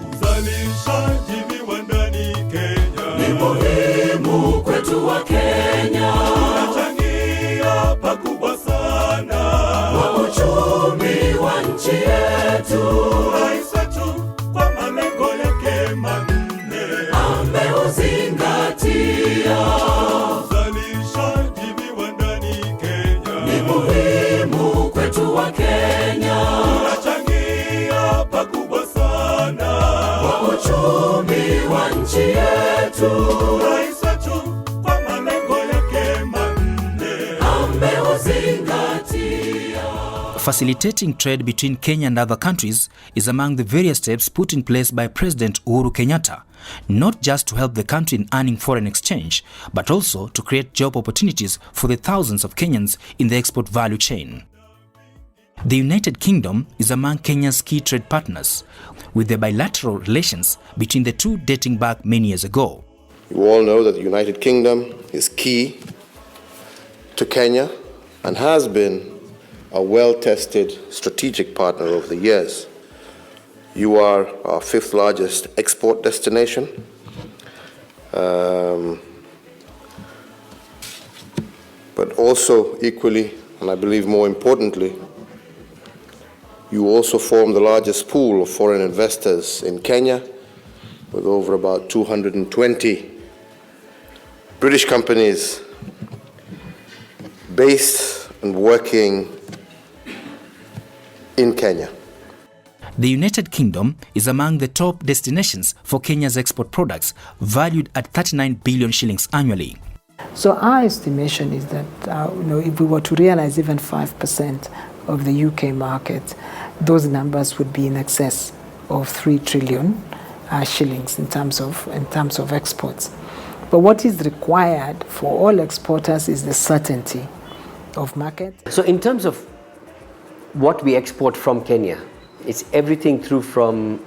Uzalishaji viwandani Kenya ni muhimu kwetu wa Kenya, unachangia pakubwa sana kwa uchumi wa nchi yetu. Rais wetu kwa malengo yake manne ameuzingatia. Uzalishaji viwandani Kenya ni muhimu kwetu wa Kenya, unachangia pakubwa sana uchumi wa nchi yetu. Rais wetu kwa malengo yake manne ameuzingatia. Facilitating trade between Kenya and other countries is among the various steps put in place by President Uhuru Kenyatta, not just to help the country in earning foreign exchange, but also to create job opportunities for the thousands of Kenyans in the export value chain. The United Kingdom is among Kenya's key trade partners, with the bilateral relations between the two dating back many years ago. You all know that the United Kingdom is key to Kenya and has been a well-tested strategic partner over the years. You are our fifth largest export destination. But also equally, and I believe more importantly, you also form the largest pool of foreign investors in Kenya, with over about 220 British companies based and working in Kenya. The United Kingdom is among the top destinations for Kenya's export products, valued at 39 billion shillings annually. So our estimation is that if we were to realize even 5% of the UK market, those numbers would be in excess of 3 trillion shillings in terms of exports. But what is required for all exporters is the certainty of market. So in terms of what we export from Kenya, it's everything through from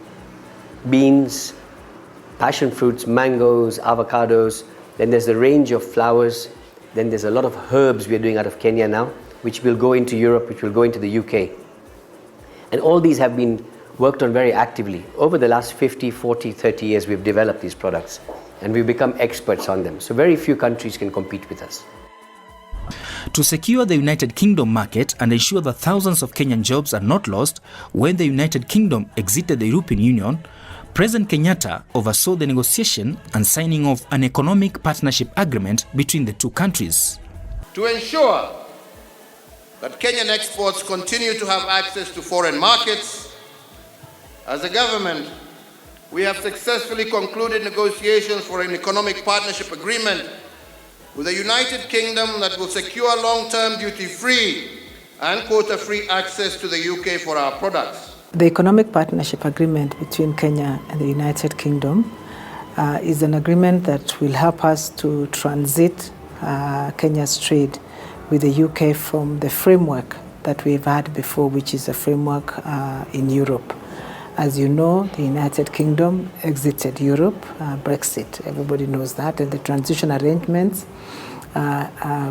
beans, passion fruits, mangoes, avocados. Then there's a range of flowers. Then there's a lot of herbs we're doing out of Kenya now, which will go into Europe, which will go into the UK. And all these have been worked on very actively. Over the last 50, 40, 30 years, we've developed these products and we've become experts on them. So very few countries can compete with us. To secure the United Kingdom market and ensure that thousands of Kenyan jobs are not lost when the United Kingdom exited the European Union, President Kenyatta oversaw the negotiation and signing of an economic partnership agreement between the two countries. To ensure that Kenyan exports continue to have access to foreign markets, as a government, we have successfully concluded negotiations for an economic partnership agreement with the United Kingdom that will secure long-term duty-free and quota-free access to the UK for our products. The economic partnership agreement between Kenya and the United Kingdom is an agreement that will help us to transit Kenya's trade with the UK from the framework that we've had before, which is a framework in Europe. As you know, the United Kingdom exited Europe, Brexit, everybody knows that, and the transition arrangements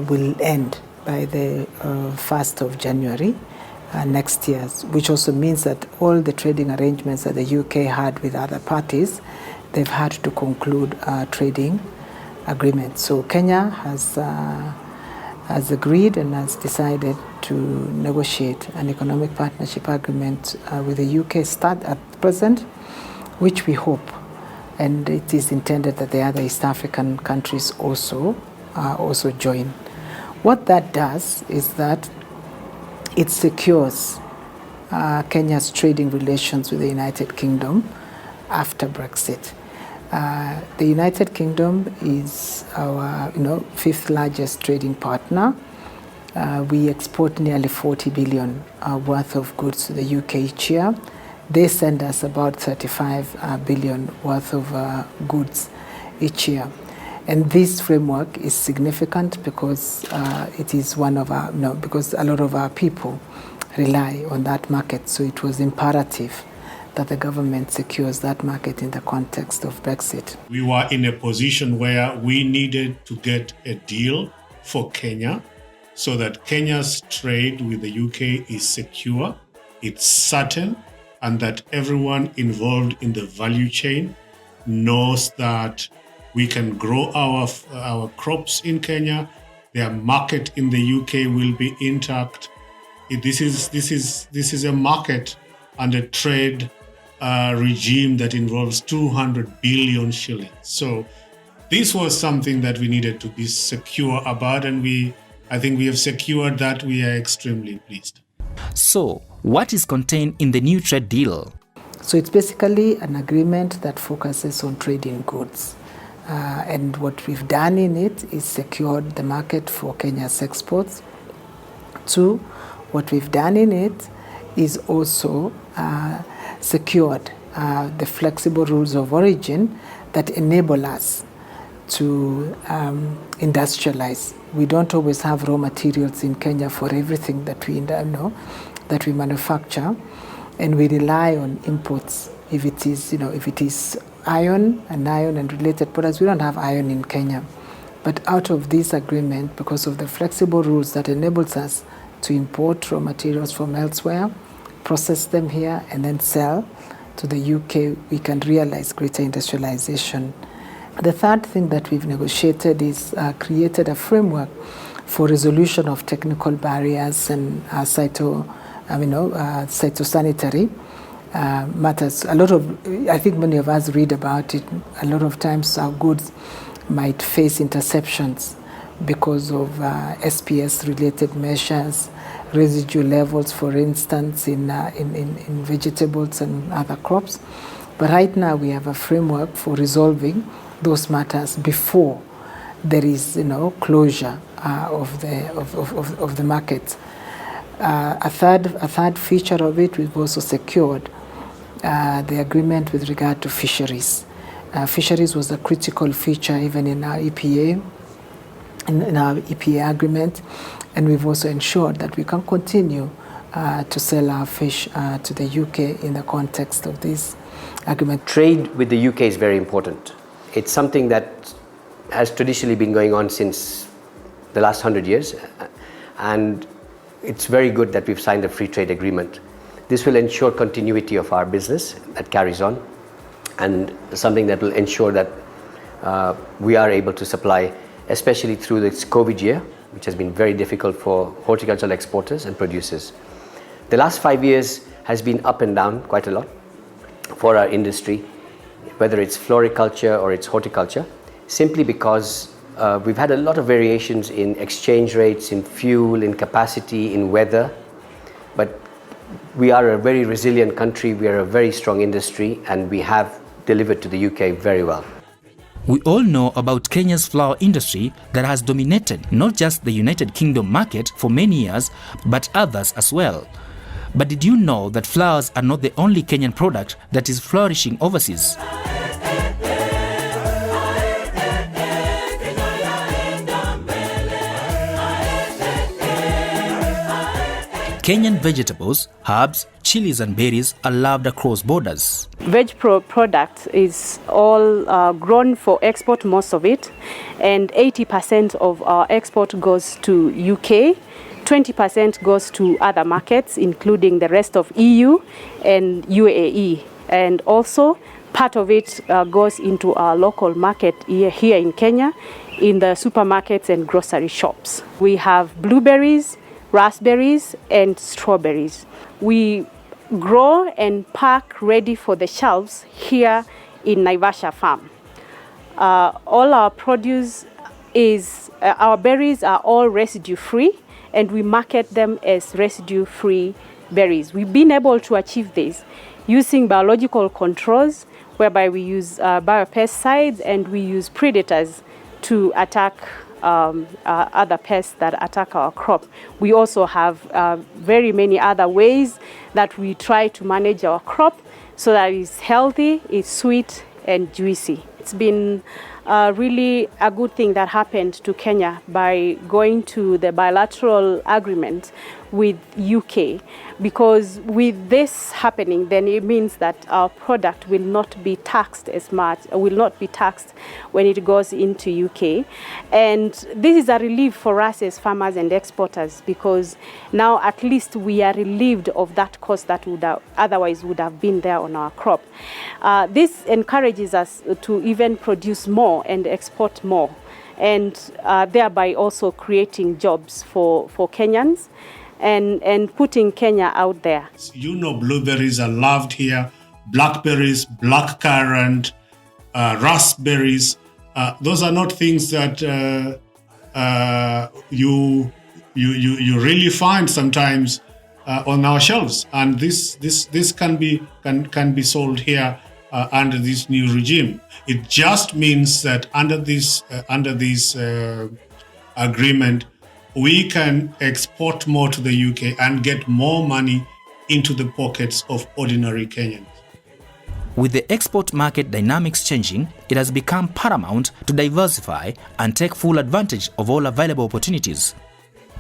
will end by the 1st of January next year, which also means that all the trading arrangements that the UK had with other parties, they've had to conclude trading agreements. So Kenya has agreed and has decided to negotiate an economic partnership agreement with the UK start at present, which we hope, and it is intended that the other East African countries also join. What that does is that it secures Kenya's trading relations with the United Kingdom after Brexit. The United Kingdom is our fifth largest trading partner. We export nearly 40 billion worth of goods to the UK each year. they send us about 35 billion worth of goods each year. And this framework is significant because it is one of our, because a lot of our people rely on that market. So it was imperative that the government secures that market in the context of Brexit. We were in a position where we needed to get a deal for Kenya so that Kenya's trade with the UK is secure, it's certain, and that everyone involved in the value chain knows that we can grow our crops in Kenya, their market in the UK will be intact. This is a market and a trade regime that involves 200 billion shillings. So this was something that we needed to be secure about, and I think we have secured that. We are extremely pleased. So, what is contained in the new trade deal? So it's basically an agreement that focuses on trading goods. And what we've done in it is secured the market for Kenya's exports. Two, what we've done in it is also secured the flexible rules of origin that enable us to industrialize. We don't always have raw materials in Kenya for everything that we manufacture, and we rely on imports. If it is iron and related products, we don't have iron in Kenya. But out of this agreement, because of the flexible rules that enables us to import raw materials from elsewhere, process them here, and then sell to the UK, we can realize greater industrialization. The third thing that we've negotiated is created a framework for resolution of technical barriers and phytosanitary matters. I think many of us read about it. A lot of times our goods might face interceptions because of SPS-related measures, residue levels, for instance, in vegetables and other crops. But right now we have a framework for resolving those matters before there is, closure of the market. A third feature of it, we've also secured the agreement with regard to fisheries. Fisheries was a critical feature even in our EPA, in our EPA agreement, and we've also ensured that we can continue to sell our fish to the UK in the context of this agreement. Trade with the UK is very important. It's something that has traditionally been going on since the last 100 years, and it's very good that we've signed a free trade agreement. This will ensure continuity of our business that carries on, and something that will ensure that we are able to supply, especially through this COVID year, which has been very difficult for horticultural exporters and producers. The last 5 years has been up and down quite a lot for our industry, whether it's floriculture or it's horticulture, simply because we've had a lot of variations in exchange rates, in fuel, in capacity, in weather. But we are a very resilient country, we are a very strong industry, and we have delivered to the UK very well. We all know about Kenya's flower industry that has dominated not just the United Kingdom market for many years, but others as well. But did you know that flowers are not the only Kenyan product that is flourishing overseas? Kenyan vegetables, herbs, chilies and berries are loved across borders. Veg product is all grown for export, most of it, and 80% of our export goes to UK, 20% goes to other markets, including the rest of EU and UAE, and also part of it goes into our local market here in Kenya, in the supermarkets and grocery shops. We have blueberries, raspberries and strawberries. We grow and pack ready for the shelves here in Naivasha farm. All our produce is, our berries are all residue free, and we market them as residue free berries. We've been able to achieve this using biological controls, whereby we use biopesticides and we use predators to attack other pests that attack our crop. We also have very many other ways that we try to manage our crop so that it's healthy, it's sweet and juicy. It's been really a good thing that happened to Kenya by going to the bilateral agreement with UK, because with this happening, then it means that our product will not be taxed as much, will not be taxed when it goes into UK. And this is a relief for us as farmers and exporters, because now at least we are relieved of that cost that would have, otherwise would have been there on our crop. This encourages us to even produce more and export more, and thereby also creating jobs for Kenyans and putting Kenya out there. You know, blueberries are loved here, blackberries, blackcurrant, raspberries. Those are not things that you really find sometimes on our shelves, and this can be sold here under this new regime. It just means that under this agreement, we can export more to the UK and get more money into the pockets of ordinary Kenyans. With the export market dynamics changing, it has become paramount to diversify and take full advantage of all available opportunities.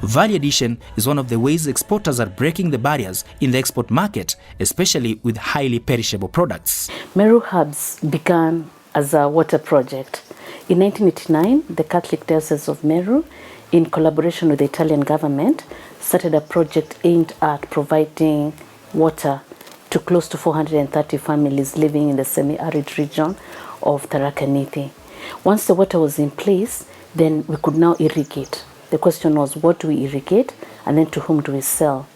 Value addition is one of the ways exporters are breaking the barriers in the export market, especially with highly perishable products. Meru Hubs began as a water project. In 1989, the Catholic Diocese of Meru, in collaboration with the Italian government, started a project aimed at providing water to close to 430 families living in the semi-arid region of Tharaka Nithi. Once the water was in place, then we could now irrigate. The question was, what do we irrigate, and then to whom do we sell?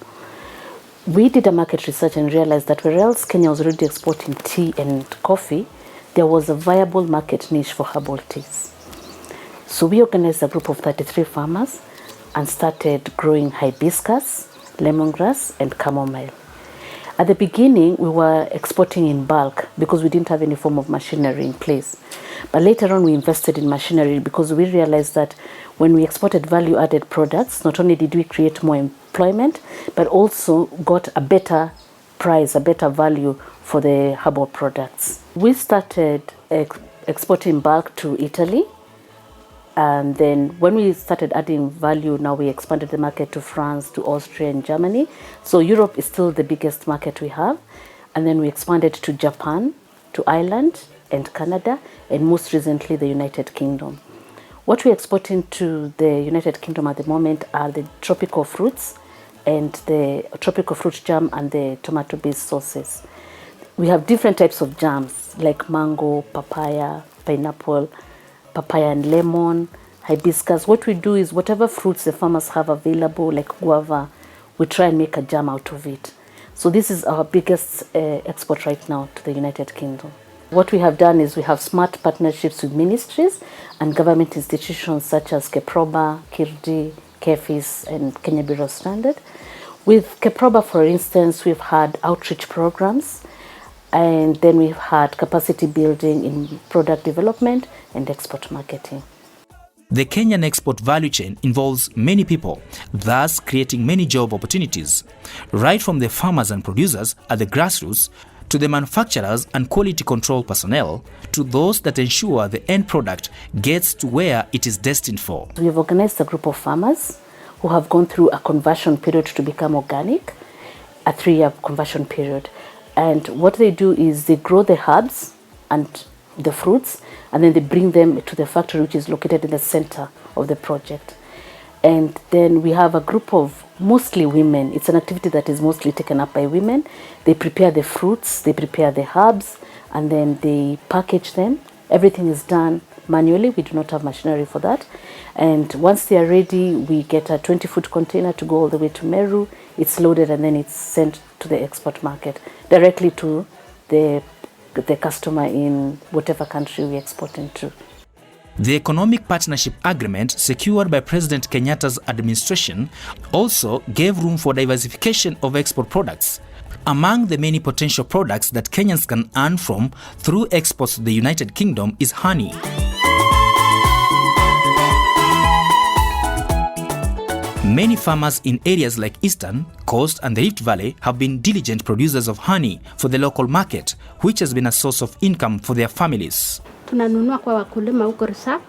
We did a market research and realized that whereas Kenya was already exporting tea and coffee, there was a viable market niche for herbal teas. So we organized a group of 33 farmers and started growing hibiscus, lemongrass, and chamomile. At the beginning, we were exporting in bulk because we didn't have any form of machinery in place. But later on, we invested in machinery because we realized that when we exported value-added products, not only did we create more employment, but also got a better price, a better value for the herbal products. We started exporting bulk to Italy. And then when we started adding value, now we expanded the market to France, to Austria and Germany. So Europe is still the biggest market we have. And then we expanded to Japan, to Ireland and Canada, and most recently the United Kingdom. What we're exporting to the United Kingdom at the moment are the tropical fruits and the tropical fruit jam and the tomato-based sauces. We have different types of jams like mango, papaya, pineapple, papaya and lemon, hibiscus. What we do is whatever fruits the farmers have available, like guava, we try and make a jam out of it. So this is our biggest export right now to the United Kingdom. What we have done is we have smart partnerships with ministries and government institutions such as Keproba, Kirdi, KEFIS and Kenya Bureau of Standard. With Keproba, for instance, we've had outreach programs, and then we've had capacity building in product development and export marketing. The Kenyan export value chain involves many people, thus creating many job opportunities, right from the farmers and producers at the grassroots to the manufacturers and quality control personnel to those that ensure the end product gets to where it is destined for. We've organized a group of farmers who have gone through a conversion period to become organic, a 3-year conversion period. And what they do is they grow the herbs and the fruits, and then they bring them to the factory, which is located in the center of the project. And then we have a group of mostly women. It's an activity that is mostly taken up by women. They prepare the fruits, they prepare the herbs, and then they package them. Everything is done manually. We do not have machinery for that. And once they are ready, we get a 20-foot container to go all the way to Meru. It's loaded and then it's sent to the export market, directly to the customer in whatever country we export into. The Economic Partnership Agreement secured by President Kenyatta's administration also gave room for diversification of export products. Among the many potential products that Kenyans can earn from through exports to the United Kingdom is honey. Many farmers in areas like Eastern, Coast and the Rift Valley have been diligent producers of honey for the local market, which has been a source of income for their families. Tunanunua kwa wakulima huko Reserve.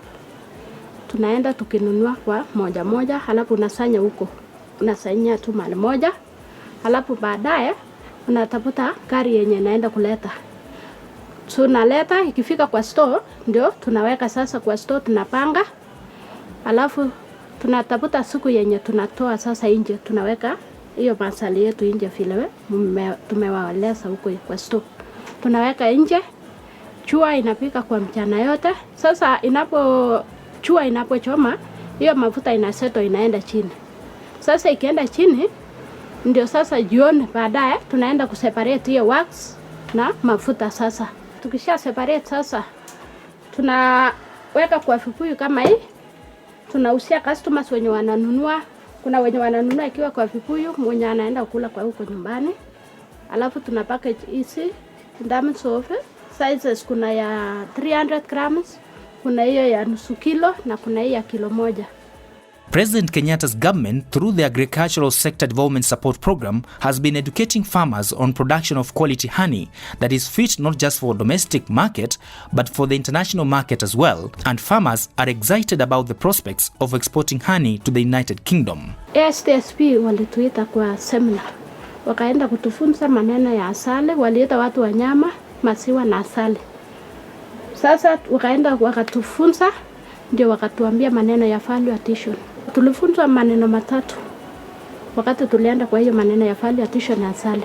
Tunaenda tukinunua kwa moja moja, halafu unasanya huko. Unasanya tu mali moja. Halafu baadaye unatafuta gari yenye naenda kuleta. Tunaleta ikifika kwa store ndio tunaweka sasa kwa store tunapanga. Halafu tunatafuta siku yenye tunatoa sasa nje, tunaweka hiyo masali yetu nje vile tumewaeleza huko kwa store. Tunaweka nje, jua inapika kwa mchana yote. Sasa jua inapochoma, hiyo mafuta inaseto inaenda chini. Sasa ikienda chini, ndio sasa jioni baadaye tunaenda kuseparate hiyo wax na mafuta sasa. Tukisha separate sasa, tunaweka kwa vibuyu kama hii. Tunausia customers wenye wananunua. Kuna wenye wananunua ikiwa kwa vibuyu, mwenye anaenda kula kwa huko nyumbani. Alafu tuna package hizi ndani sofa. Sizes kuna ya 300 grams, kuna hiyo ya nusu kilo na kuna hiyo ya kilo moja. President Kenyatta's government, through the Agricultural Sector Development Support Program, has been educating farmers on production of quality honey that is fit not just for domestic market, but for the international market as well. And farmers are excited about the prospects of exporting honey to the United Kingdom. STSP walituita kwa seminar. Wakaenda kutufunza maneno ya asali, waliita watu wa nyama, maziwa na asali. Sasa wakaenda wakatufunza, ndio wakatuambia maneno ya value addition. Tulifunzwa maneno matatu. Wakati tulienda kwa hiyo maneno ya value addition ya asali,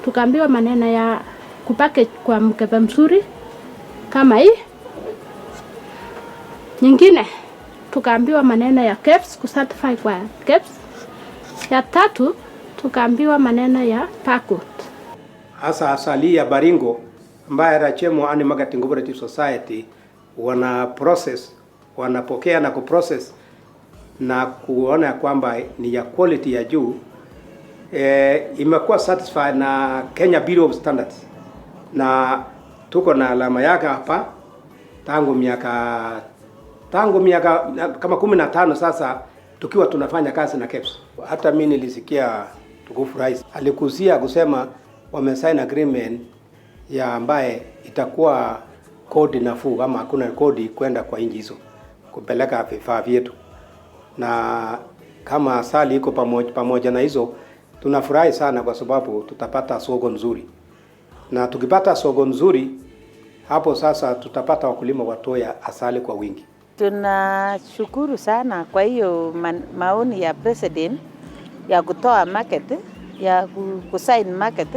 tukaambiwa maneno ya kupackage kwa mkebe mzuri kama hii. Nyingine tukaambiwa maneno ya KEBS, kucertify kwa KEBS. Ya tatu tukaambiwa maneno ya PACOT. Hasa asali ya Baringo ambaye Rachemo Animal Marketing Cooperative Society wanapokea na kuprocess na kuona kwamba ni ya quality ya juu. Imekuwa satisfied na Kenya Bureau of Standards, na tuko na alama yake hapa tangu miaka kama 15 sasa tukiwa tunafanya kazi na KEBS. Hata mimi nilisikia tukufu rais alikusia kusema wamesign agreement ya ambaye itakuwa kodi nafuu, kama hakuna kodi kwenda kwa nchi hizo kupeleka vifaa vyetu. Na kama asali iko pamoja na hizo, tunafurahi sana kwa sababu tutapata soko nzuri. Na tukipata soko nzuri, hapo sasa tutapata wakulima watoya asali kwa wingi. Tunashukuru sana kwa hiyo maoni ya president ya kutoa market, ya kusign market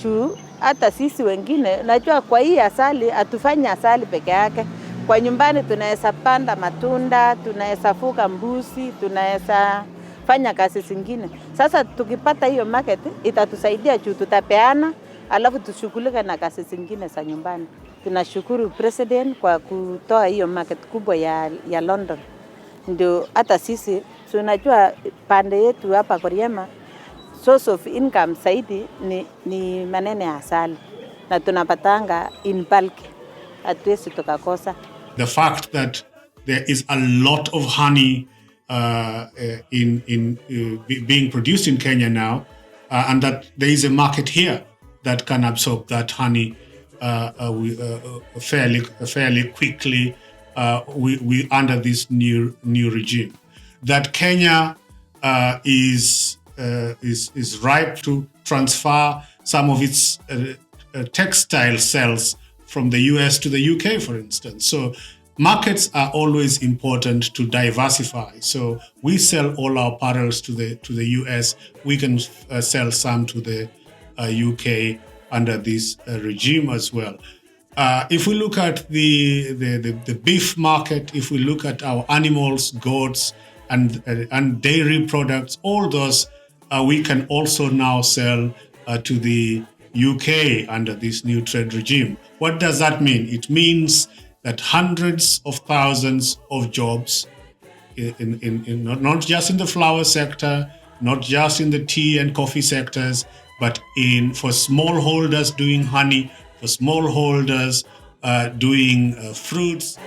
juu hata sisi wengine najua kwa hii asali atufanye asali peke yake. Kwa nyumbani tunaweza panda matunda, tunaweza fuga mbuzi, tunaweza fanya kazi zingine. Sasa tukipata hiyo market itatusaidia juu tutapeana, alafu tushughulike na kazi zingine za nyumbani. Tunashukuru president kwa kutoa hiyo market kubwa ya London. Ndio hata sisi tunajua pande yetu hapa Koriema source of income zaidi ni maneno ya asali, na tunapatanga in bulk, hatuwezi tukakosa. The fact that there is a lot of honey being produced in Kenya now, and that there is a market here that can absorb that honey fairly quickly we under this new regime. That Kenya is ripe to transfer some of its textile sales from the US to the UK, for instance. So markets are always important to diversify. So we sell all our apparels to the US. We can sell some to the UK under this regime as well. If we look at the beef market, if we look at our animals, goats, and dairy products, all those we can also now sell to the UK under this new trade regime. What does that mean? It means that hundreds of thousands of jobs in not just in the flower sector, not just in the tea and coffee sectors, but for smallholders doing honey, for smallholders doing fruits.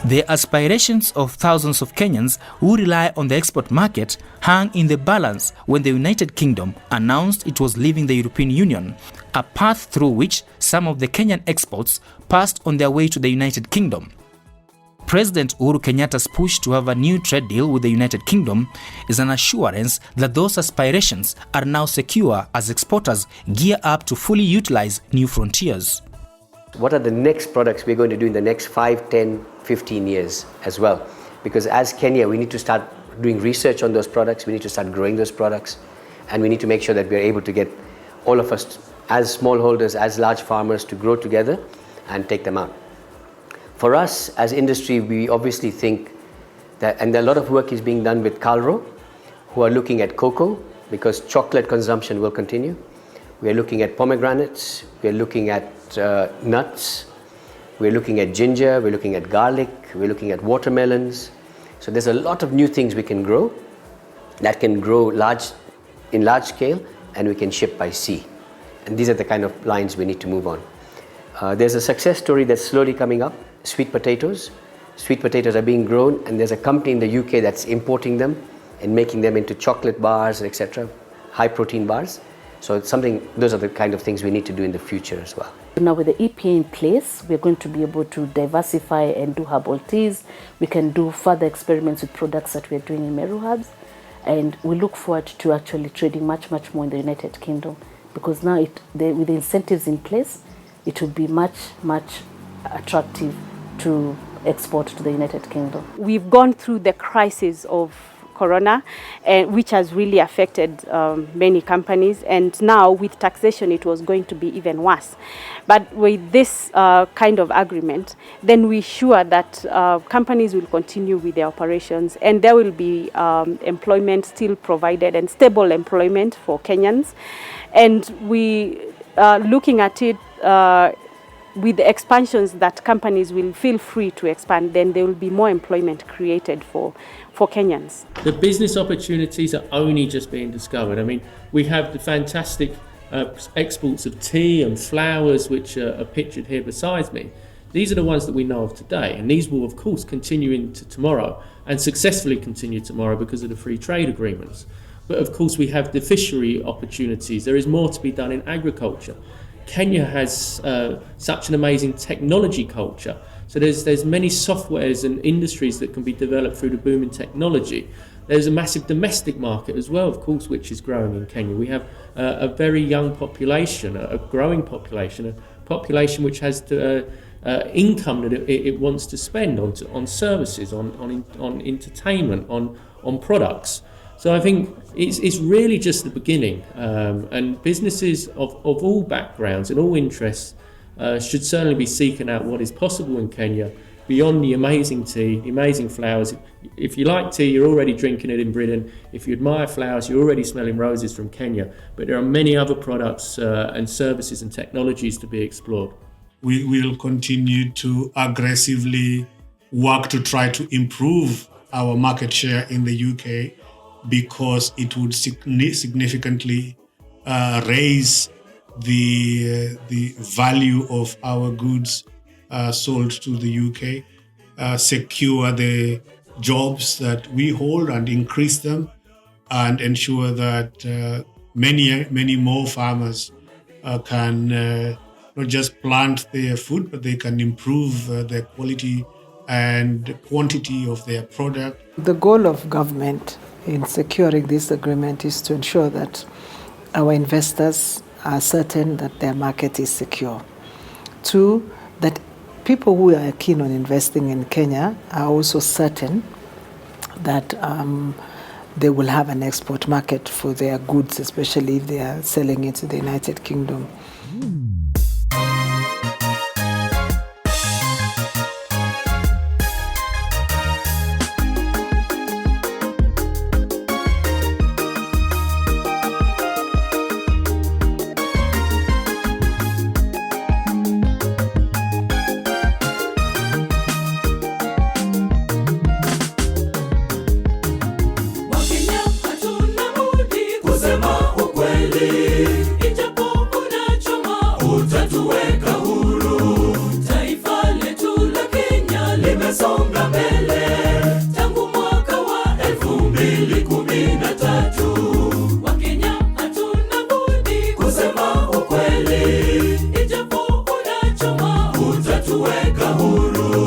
The aspirations of thousands of Kenyans who rely on the export market hung in the balance when the United Kingdom announced it was leaving the European Union, a path through which some of the Kenyan exports passed on their way to the United Kingdom. President Uhuru Kenyatta's push to have a new trade deal with the United Kingdom is an assurance that those aspirations are now secure as exporters gear up to fully utilize new frontiers. What are the next products we're going to do in the next 5, 10, 15 years as well? Because as Kenya, we need to start doing research on those products, we need to start growing those products, and we need to make sure that we're able to get all of us as smallholders, as large farmers, to grow together and take them out. For us as industry, we obviously think that, and a lot of work is being done with Calro, who are looking at cocoa, because chocolate consumption will continue. We are looking at pomegranates, we are looking at nuts, we're looking at ginger, we're looking at garlic, we're looking at watermelons. So there's a lot of new things we can grow that can grow in large scale, and we can ship by sea. And these are the kind of lines we need to move on. There's a success story that's slowly coming up, sweet potatoes. Sweet potatoes are being grown, and there's a company in the UK that's importing them and making them into chocolate bars, etc., high protein bars. So it's something, those are the kind of things we need to do in the future as well. Now with the EPA in place, we're going to be able to diversify and do herbal teas. We can do further experiments with products that we're doing in Meru Herbs. And we look forward to actually trading much more in the United Kingdom, because now with the incentives in place, it will be much attractive to export to the United Kingdom. We've gone through the crisis of Corona, which has really affected many companies, and now with taxation it was going to be even worse. But with this kind of agreement, then we're sure that companies will continue with their operations, and there will be employment still provided, and stable employment for Kenyans. And we are looking at it with the expansions that companies will feel free to expand, then there will be more employment created for Kenyans. The business opportunities are only just being discovered. I mean, we have the fantastic exports of tea and flowers, which are pictured here beside me. These are the ones that we know of today, and these will of course continue into tomorrow and successfully continue tomorrow because of the free trade agreements. But of course we have the fishery opportunities. There is more to be done in agriculture. Kenya has such an amazing technology culture. So there's many softwares and industries that can be developed through the boom in technology. There's a massive domestic market as well, of course, which is growing in Kenya. We have a very young population, a growing population, a population which has income that it wants to spend on services, on entertainment, on products. So I think it's really just the beginning, and businesses of all backgrounds and all interests should certainly be seeking out what is possible in Kenya beyond the amazing tea, the amazing flowers. If you like tea, you're already drinking it in Britain. If you admire flowers, you're already smelling roses from Kenya. But there are many other products and services and technologies to be explored. We will continue to aggressively work to try to improve our market share in the UK, because it would significantly raise the value of our goods sold to the UK, secure the jobs that we hold and increase them, and ensure that many more farmers can not just plant their food, but they can improve the quality and quantity of their product. The goal of government in securing this agreement is to ensure that our investors are certain that their market is secure. Two, that people who are keen on investing in Kenya are also certain that they will have an export market for their goods, especially if they are selling it to the United Kingdom. weka huru